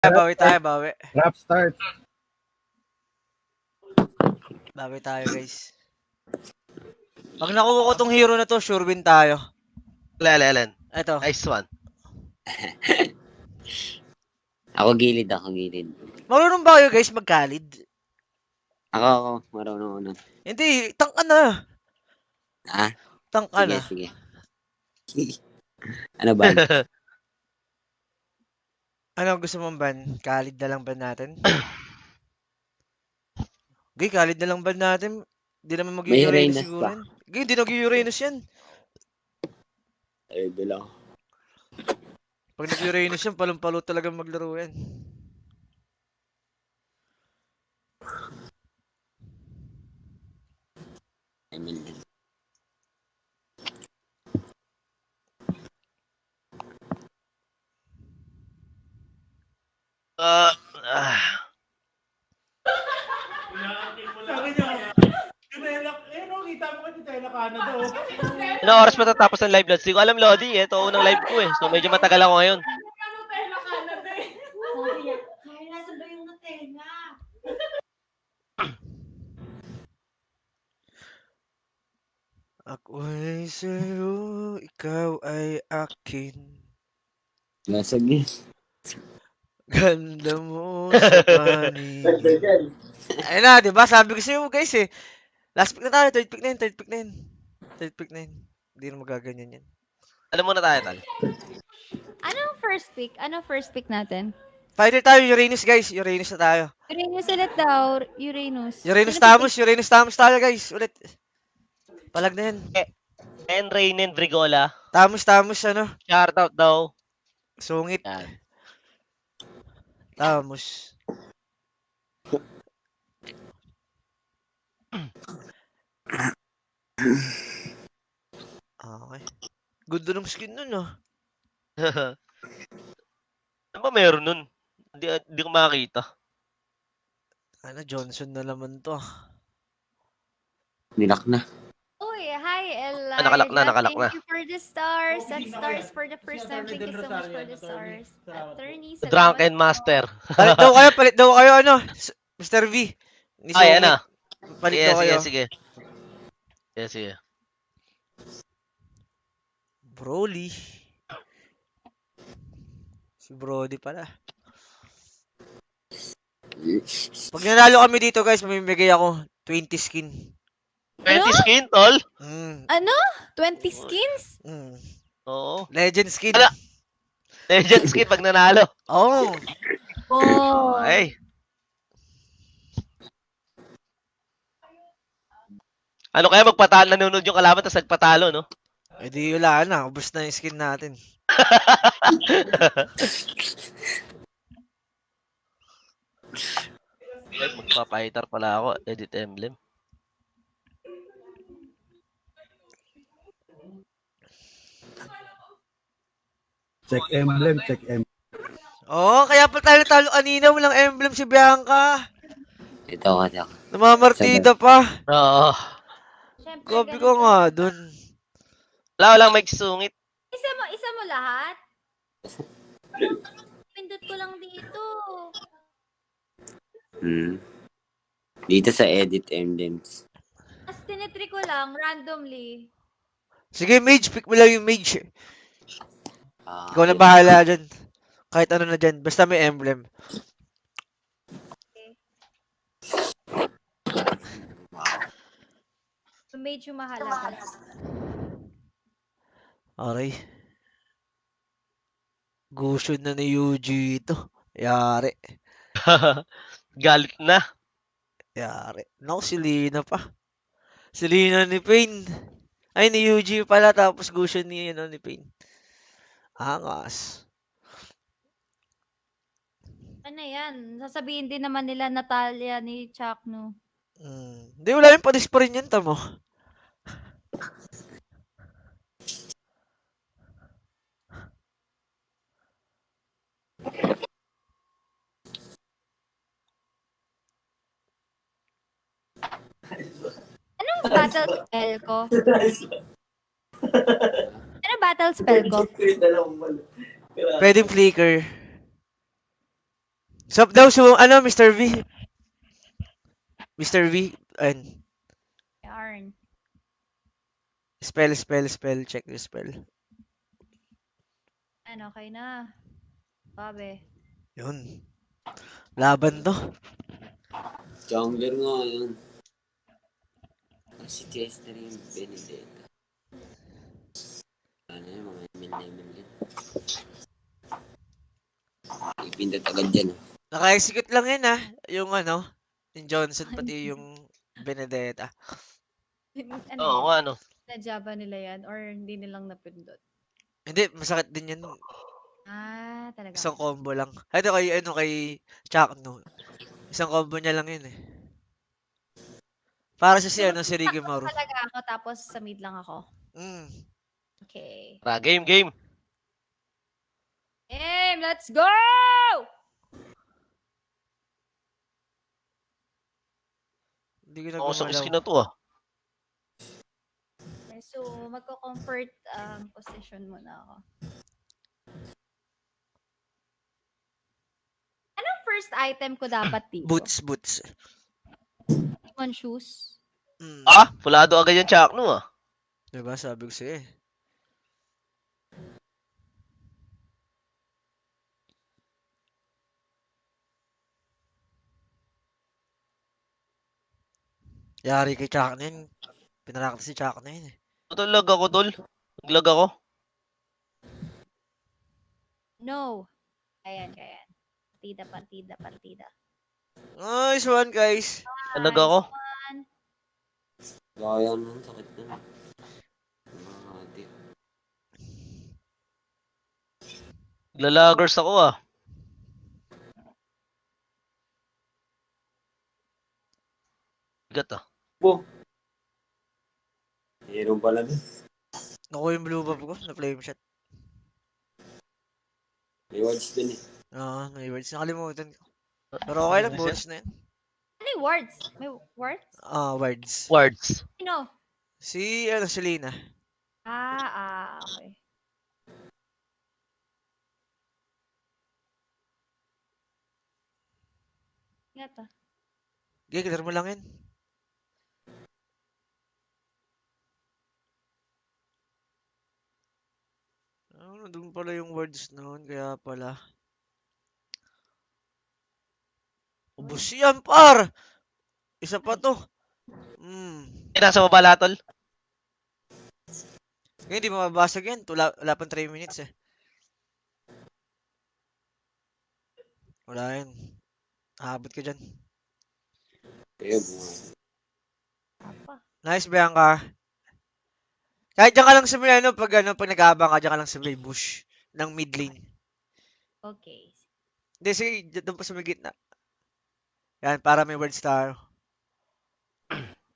Bawi tayo, bawi. Rap start. Bawi tayo, guys. Pag nakuha ko tong hero na to, sure win tayo. Alin. Ito. Nice one. Ako gilid. Marunong ba kayo, guys, magkalid? Ako, marunong ako nun. Hindi, tank ka na. Ha? Tank ka na. Sige. Ano ba? Ano gusto mong ban? Kalid na lang ban natin? Okay, kalid na lang ban natin. Hindi naman May mag-Uranus Uranus siguro pa. yan. Okay, hindi nag-Uranus yan. Ay, lang. Pag nag-Uranus yan, palong-palo talaga maglaro yan. Sabi niya, kita mo kasi tayo na Canada, oh. Ilang oras matatapos ng live, Lods? Hindi ko alam, Lodi. Ito unang live ko eh. So medyo matagal ako ngayon. Kaya nasa ba yung Nutella? Ako ay sa'yo, ikaw ay akin. Lasag niya. Ganda mo sa panig. Ayun na, diba? Sabi ko sa'yo, guys eh. Last pick na tayo, third pick na yun. Hindi na magaganyan yan. Alam mo na tayo, Tal. Anong first pick natin? Fighter tayo, Uranus guys. Uranus na tayo. Uranus ulit daw. Uranus. Uranus Tamus tayo guys. Ulit. Palag na yan. And Rainen Brigola. Tamus, ano? Shoutout daw. Sungit. Yan. Tamus. Okay. Good ng skin nun, ah. Ano ba meron nun? Hindi ko makakita. Ano, Johnson na naman to. Nilak na. Uy, hi, Ella. Nakalak na. Thank you for the stars. And stars for the first time. Thank you so much for the stars. Attorney, Drunken Master. Palit daw kayo, ano? Mr. V. Ni Ay, Sungit. ano? Palit daw kayo. Sige. Broly. Si Brody pala. Pag nanalo kami dito guys, mamimigay ako 20 skin. 20 skin, tol? Ano? 20 skins? Oo. Legend skin. Ala. Legend skin pag nanalo. Oh. Oh. Ay. Ano kaya magpatalo, nanonood yung kalaban tapos nagpatalo, no? Eh di wala na, ubos na yung skin natin. Magpa-fighter pala ako, edit emblem. Check emblem. Oh, kaya pa tayo natalo kanina, walang emblem si Bianca. Ito. Namamartida pa. Oo. Siyempre, Gabi ganun ko nga talaga. dun. Walang may sungit. Isa mo lahat? Pindot ko lang dito. Dito sa edit emblems. As tinitry ko lang, randomly. Sige, mage. Pick mo lang yung mage. Ikaw na bahala dyan. Kahit ano na dyan. Basta may emblem. Medyo mahalaga. Okay. Gusto na ni Yuji ito. Yari. Galit na. Yari. Naku, si Lina pa. Si Lina ni Pain. Ay, ni Yuji pala. Tapos gusto ni Pain. Angas. Ano yan? Sasabihin din naman nila Natalia ni Chuck, no? Hindi, wala yung panis pa rin yan, tamo. Anong battle spell ko? Ano battle spell ko? Pwedeng flicker. Sup daw so ano, Mr. V? Mr. V, and Yarn. spell. Check your spell. Ano, okay na. Babe. Yun. Laban to. Jungler nga yun. Si Chester yung Benedetta. Ano yun, mga ML din. Ipindot agad dyan. Naka-execute lang yan yung ano, yung Johnson pati yung Benedetta. Ano Oo, yan? ano. Na-java nila yan or hindi nilang napindot? Hindi, masakit din yan. Ah, talaga. Isang combo lang. Ito kay Chuck, no. Isang combo niya lang yun eh. Para sa si ano, si Ricky Maru. Talaga ako tapos sa mid lang ako. Mm. Okay. Tara, game. Let's go! Hindi ko Ako sa nagmamalaw. skin na to ah. Okay, so, magko-comfort position muna ako. Anong first item ko dapat dito? Boots. On shoes? Mm. Ah, pulado agad yung Chakno ah. Diba, sabi ko sa'yo eh. Yari kay Chuck na yun. Pinarakta si Chuck na yun eh. Lag ako, tol. Naglag ako. No. Ayan. Partida. Nice one, guys. Naglag ako. Kaya nun, sakit na. Mahati. Lalagers ako ah. Bigat ah. Po. Hero pala din. Nakuha yung blue buff ko na flame shot. May wards din eh. May words. Nakalimutan ko. Pero okay lang, bonus na yun. Ano yung words? May words? Words. Wards. Sino? Si Lina. Okay. Ingat ah. Okay, kilar mo lang yun. Doon pala yung words noon, kaya pala. Ubus yan, par! Isa pa to. Nasa baba lahat, tol. Ngayon, hindi mababasag yan. Wala pang 3 minutes eh. Wala yan. Habot ka dyan. Kaya bunga. Apa. Nice, Bianca. Kahit dyan ka lang sa may pag nag-aabang ka, dyan ka lang sa may bush ng mid lane. Okay. Hindi, sige, doon pa sa may gitna. Yan, para may word star.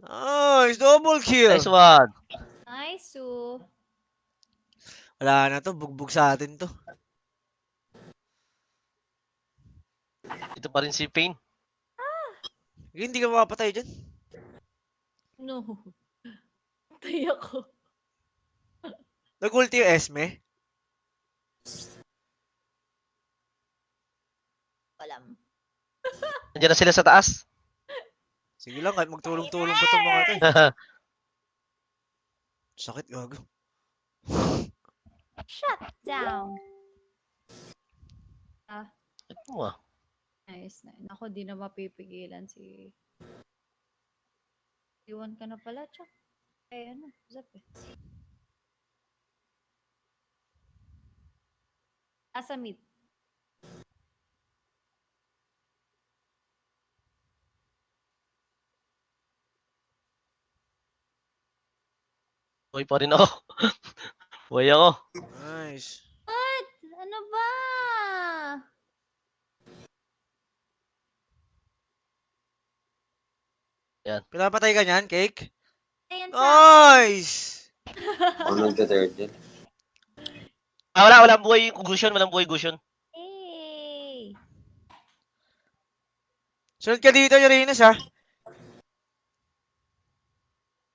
Nice, double kill. Nice one. Nice, Sue. Wala na to, bugbog sa atin to. Ito pa rin si Pain. Hindi ka makapatay dyan. No. Tay ako. Nag-ulti yung Esme. Walam. Nandiyan na sila sa taas. Sige lang, kahit magtulong-tulong pa itong mga to. Sakit, gago. Shut down. Ito ah. Nice. Ako, di na mapipigilan si... Iwan ka na pala, Chok. Zap eh. Asa mid. Buhay pa rin ako. Buhay ako. Nice. What? Ano ba? Pinapatay ka niyan, Cake? Ayan Nice! Ako nagka-turtle. Walang buhay Gusion. Hey! Sunod ka dito, Uranus, ha?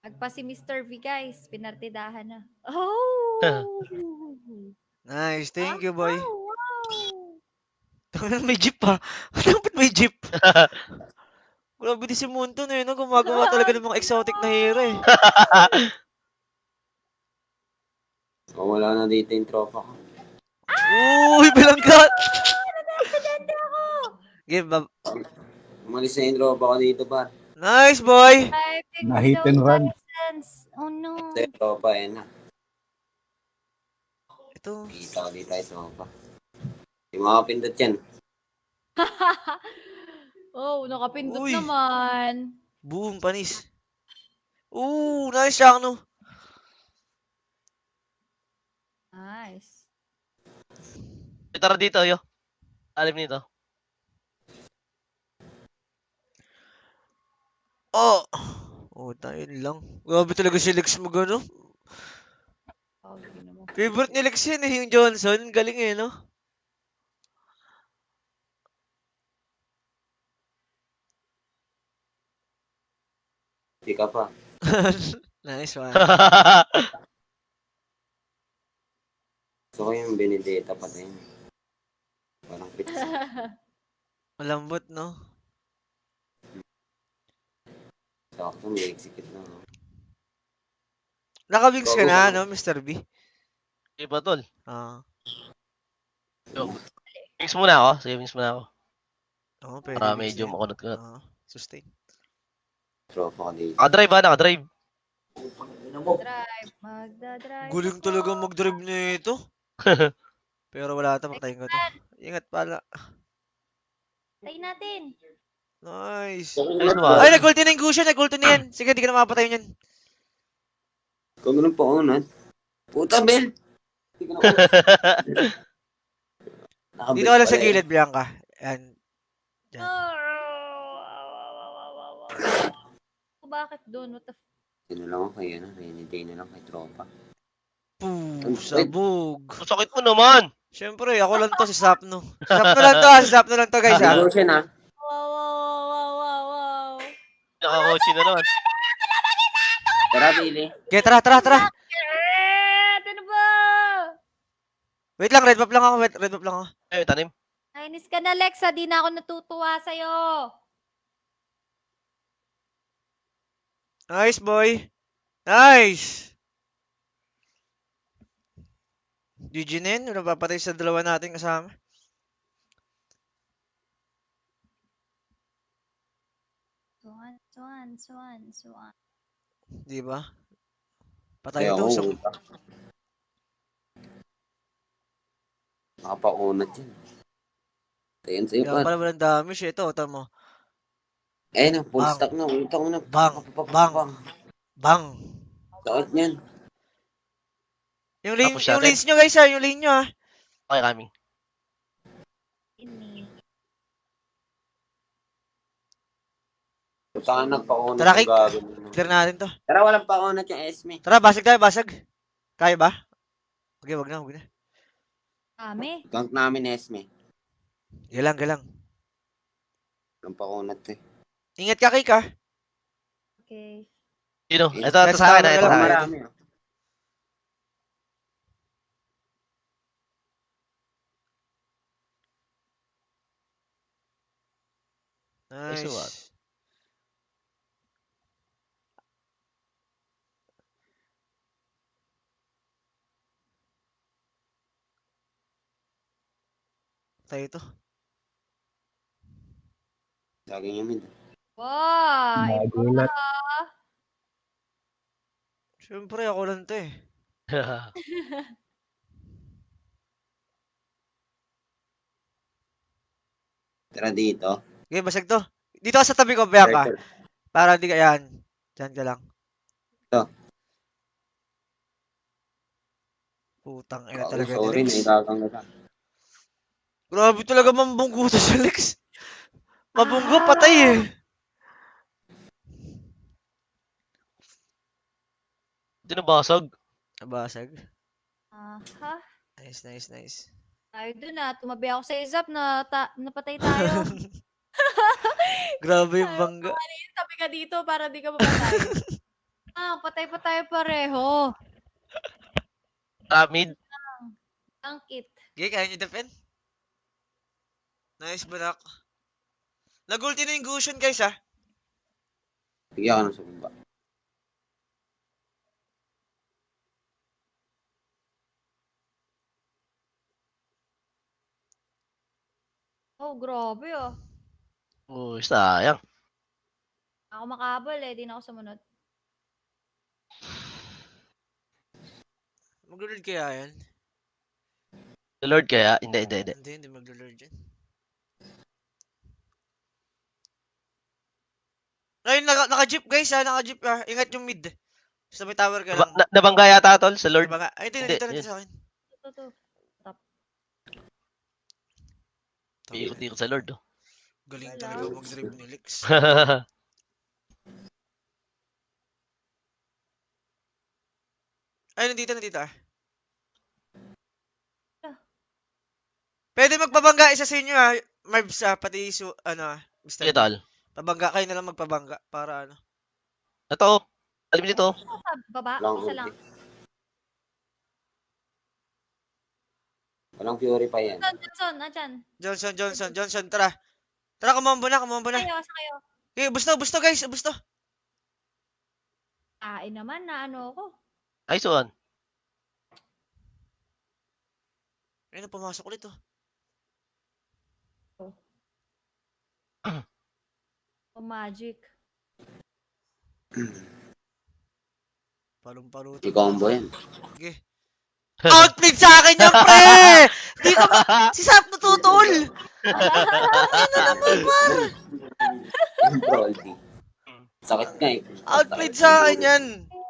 Magpa si Mr. V, guys. Pinartidahan na. Oh! Nice. Thank you, boy. Wow! May jeep pa. Dapat may jeep. Grabe din si Munto na yun. No? Gumagawa talaga ng mga exotic na hero eh. O, wala na dito yung tropa ko. Uy, bilanggat! Game, Umalis na yung tropa ko dito, par. nice boy! Na-hit and run. Oh no. Sa tropa, na. Ito. Kita ko dito yung tropa. Di makapindot yan. Oh, nakapindot Uy. naman. Boom, panis. Nice siya, no? Nice. Tara dito, yo. Alim nito. Oh! Tayo lang. Grabe talaga si Lex mo gano. Oh, yun naman. Favorite ni Lex yun eh, yung Johnson. Galing eh, no? Di ka pa. Nice one. Gusto ko yung Benedetta pa din. Parang pizza. Malambot, no? Sakto, may execute na. Naka-wings ka na, no, Mr. B? Di ba, tol? Ah. Wings muna ako. Sige, wings muna ako. Oo, pwede. Para wings medyo na yan. makunot-kunot. Sustain. Tropa ko dito. Nakadrive ha, nakadrive. Drive. Magdadrive. Guling ako. talaga mag-drive na ito. Pero wala ata, patayin ko to. Ingat pala. Tayo natin. Nice. Ayos ba? Ay, nag-ulti na yung Gusion, nag-ulti na yan. Sige, di ka na mapatay yan. Kung ganun pa unat. Puta, Bel! Hindi ko na Nakabit Dito ka lang sa pala eh. gilid, Bianca. Yan. Yan. Bakit doon? What the Sino lang ako kay rainy day na lang kay tropa. Poo, sabog. Ang sakit mo naman. Siyempre, ako lang to, si Sapno. Si Sapno lang to, si Sapno lang to, guys, ha? Siguro siya na. Wow. Nakakotchi na naman. Tara, Billy. Okay, tara. Ano ba? Wait lang, red buff lang ako, red buff lang ako. Ay, tanim. Kainis ka na, Lexa. Di na ako natutuwa sa'yo. Nice, boy. Nice. GG na yun, wala papatay sa dalawa natin kasama. Swan. Di ba? Patay Kaya daw ako, sa... uta. Nakapaunat yan. Ayan sa'yo, Kaya par. pala walang damage, ito, tama mo. Eh na, full Bang. stack na. Ulita ko na. Bang. Bang. Sakit niyan. Yung lane, Tapos yung natin. lanes nyo, guys, ha? Yung lane nyo, ha? Okay, coming. Saan nagpaunat Tara, yung Kik. gagawin. Clear natin to. Tara, walang paunat yung Esme. Tara, basag tayo, basag. Kaya ba? Okay, wag na. Kami. Gank namin Esme. Galang. Walang paunat eh. Ingat ka, Kik, ha? Okay. Sino? Ito Let's sa akin, cover ito lang, sa akin. Marami ah. Nice one. Nice. Tayo to. Laging yung mid. Wow. Nagulat. Siyempre, ako lang to, eh. Tara dito. Okay, basag to. Dito ka sa tabi ko, Bianca. Circle. Para di ka yan. Diyan ka lang. Ito. Putang ina Oh, talaga ni sorry, Lex. naikakang ka. Grabe talaga mambunggo to si Lex. Mabunggo, patay eh. Hindi nabasag. Nabasag. Aha. Nice. Tayo dun tumabi ako sa izap na napatay tayo. Grabe yung bangga. Tabi ka dito para di ka mapatay. Patay pa tayo pareho. Mid. Angkit. Okay, kaya nyo defend? Nice, Barak. Nag-ulti na yung Gusion, guys, ha? Bigyan ka ng sa baba. Oh, grabe ah. Uy, sayang. Ako makabal eh, di na ako sumunod. Mag-lord kaya yan? Lord kaya? Hindi. Hindi mag-lord yan. Ayun, naka-jeep, guys, ha? Naka-jeep, ha? Ingat yung mid. Sa may tower ka lang. Nabangga yata, tol, sa Lord. Diba nga? Ay, ito, Hindi, dito yun. sa akin. Ito. Ikot-ikot sa Lord, oh. Galing Wala. talaga mag-drive ni Lex. Ay, nandito, ah. Pwede magpabangga isa sa inyo, ha? Marbs, pati Mr. Sige, B. tol. Pabangga kayo na lang magpabangga para ano. Ito, oh. Alam nito. Ito sa baba, Walang isa lang. ulti. Walang Fury pa yan. Johnson, andyan. Johnson, tara. Tara, kumambo na. Sa kayo. Okay, busto, guys, busto. Kain naman na ano ako. Ay, suwan. Ayun, pumasok ulit, oh. Oh, magic. Palong-paruto. I-combo yan. Okay. Outplayed sa akin yan, pre! Di ka ba? Si Sap natutol! Ano naman, par? Control D. Sakit nga eh. Outplayed sa akin yan.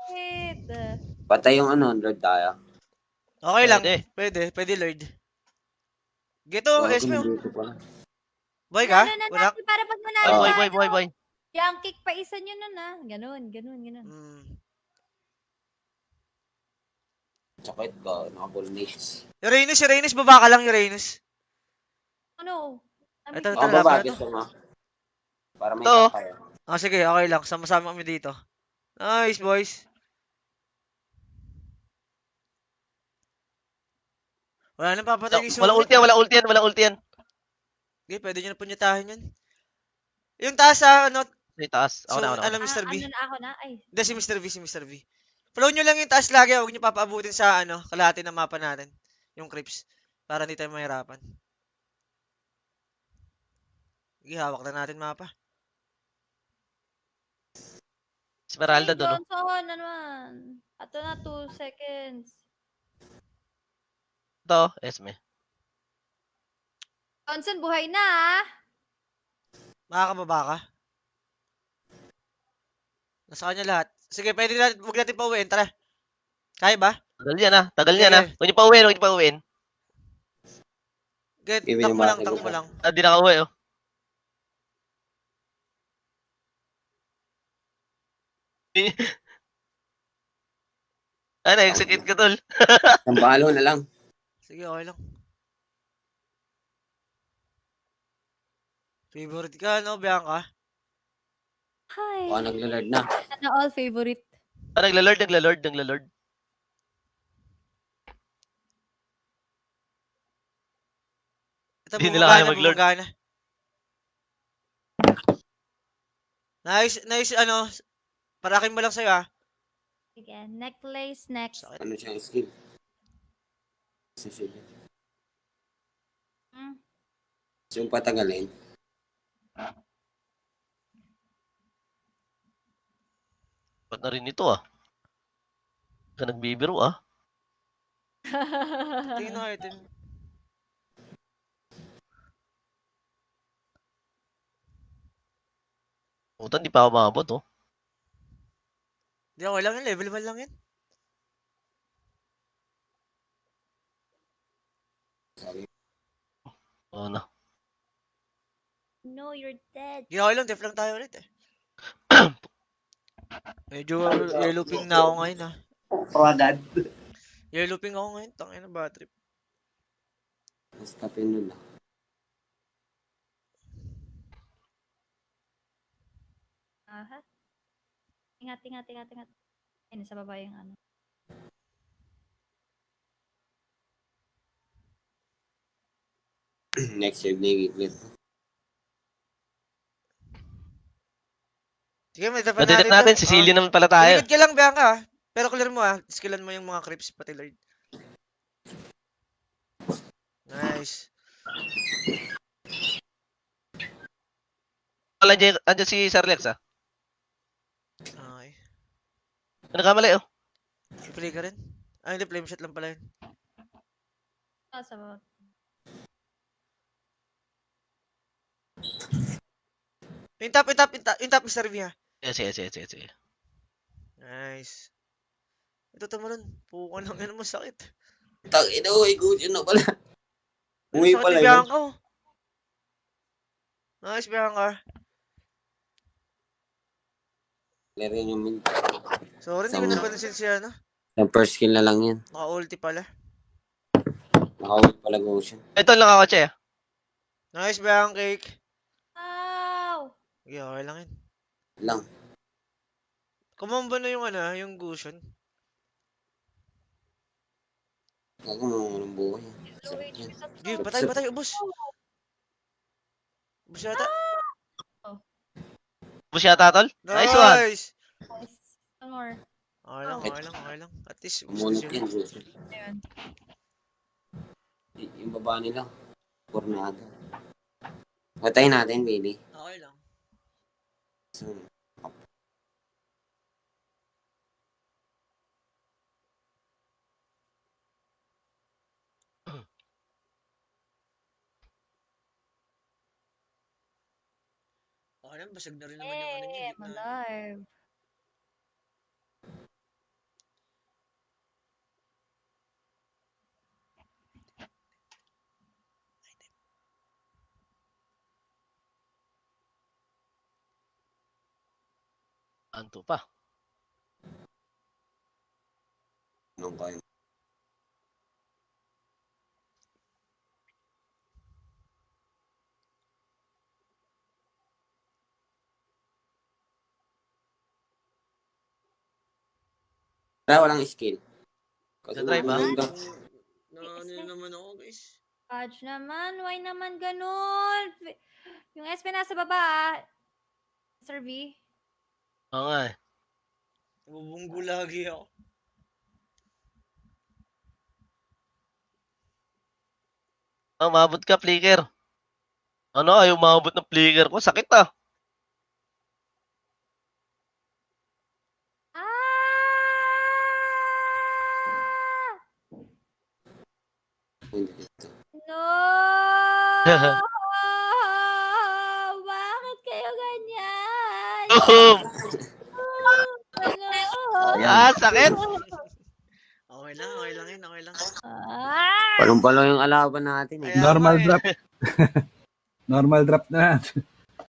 Wait. Patay yung Lord tayo. Okay lang. Pwede. Pwede, Lord. Geto, Bago Esme. nandito pala. Boy ka? No, Wala? para pag manalo Boy, tayo. boy. Yung kick pa isa nyo nun ah. Ganun. Sakit ka. Naka-full mace. Uranus, baba ka lang, Uranus. Ano? Ito, Ako laban baba, na to. gusto mo? Para may Ito. tayo. Sige, okay lang. Sama-sama kami dito. Nice, boys. Wala nang papatay kay Walang Summit. Walang ulti yan. Okay, pwede nyo na punyatahin yan. Yung taas sa, Sa taas. Ako na. Mr. B. Ano na ako na? Ay. Hindi, si Mr. B. Follow nyo lang yung taas lagi. Huwag nyo papaabutin sa, kalahati ng mapa natin. Yung creeps. Para hindi tayo mahirapan. Sige, hawak na natin mapa. Esmeralda doon, oh. Johnson, ano naman? Ato na 2 seconds. Ito, Esme. Johnson, buhay na ah. Makakababa ka. Nasa kanya lahat. Sige, pwede natin, huwag natin pauwiin. Tara. Kaya ba? Tagal niya na. Huwag niyo pa uwiin. Get, Give me tank mo the lang, battle tank mo ko. lang. Di nakauwi, oh. Na-execute ka, tol. Sampalo na lang. Sige, okay lang. Favorite ka, Bianca? Hi. Baka nagla-lord na. Sana all favorite. Nagla-lord. Ito, Di nila kaya mag-lord. bumagana. Nice, parakin mo lang sa'yo, ah. Sige, necklace next. Sakit. Ano siya skill? Sige. Hmm. Yung patagalin. Ba't na rin ito, ah? Ka nagbibiro, ah. Tingnan natin. Puta, di pa ako maabot, oh. Hindi, okay lang yun. Level 1 lang yan. Oo na. No, you're dead. Hindi, okay lang. Def lang tayo ulit, eh. Medyo yellow ping na ako ngayon, ah. Product. Yellow ping ako ngayon. Tangin na bad trip. Basta pinun na. Aha. Ingat. Ay, nasa baba yung ano. Next save na i-clear. Sige, may tapan Madetect natin natin, to. Sicilian naman pala tayo. Likod ka lang, Bianca. Pero clear mo skillan mo yung mga creeps pati Lord. Nice. Andiyan si Sir Lex Okay. Nagkamali I-play ka rin? Hindi, flame shot lang pala yun. Sa bawat. Yung top Mr. V ha. Sige. Nice. Ito tumalon. Puko lang yan mo sakit. Tangina, good yun na pala. Umuwi Sakit pala ni yun. Bianca oh. Nice Bianca. Clear yun yung mid. Sorry, hindi ko napansin siya Yung first kill na lang yan. Naka-ulti pala. Nakawit pala Goshen. Ito lang ako, Che. Nice Bianca cake. Ow! Okay, okay lang yun. Lang. Kumamba na yung yung Gusion. Ako mga buhay. Sarap yan. Sige, patay, ubos. Ubos yata. Bus yata, tol? Nice one. Nice. Nice. One more. Okay lang. At least, ubos Umunot na yan, siya. Goshen. Ayan. Yung baba nila. Pornado. Patay natin, Billy. Okay lang. So, Okay lang, basag na rin naman yung niya. Hey, I'm alive. Anto pa. anong kayo? Walang skill. Kasi Na-try ba? maganda. Naman ako, guys. Fudge naman. Why naman ganun? Yung SP nasa baba, Sir V. Oo nga eh. Nabubunggo lagi ako. Umabot ka, flicker. Ano, ayaw umabot ng flicker ko. Sakit Ah! Hindi dito. No! Bakit kayo ganyan? Boom! Ano? Sakit! Okay lang yun. Ah! Palong-palong yung alaban natin eh. Kaya Normal nga eh. drop. Normal drop na.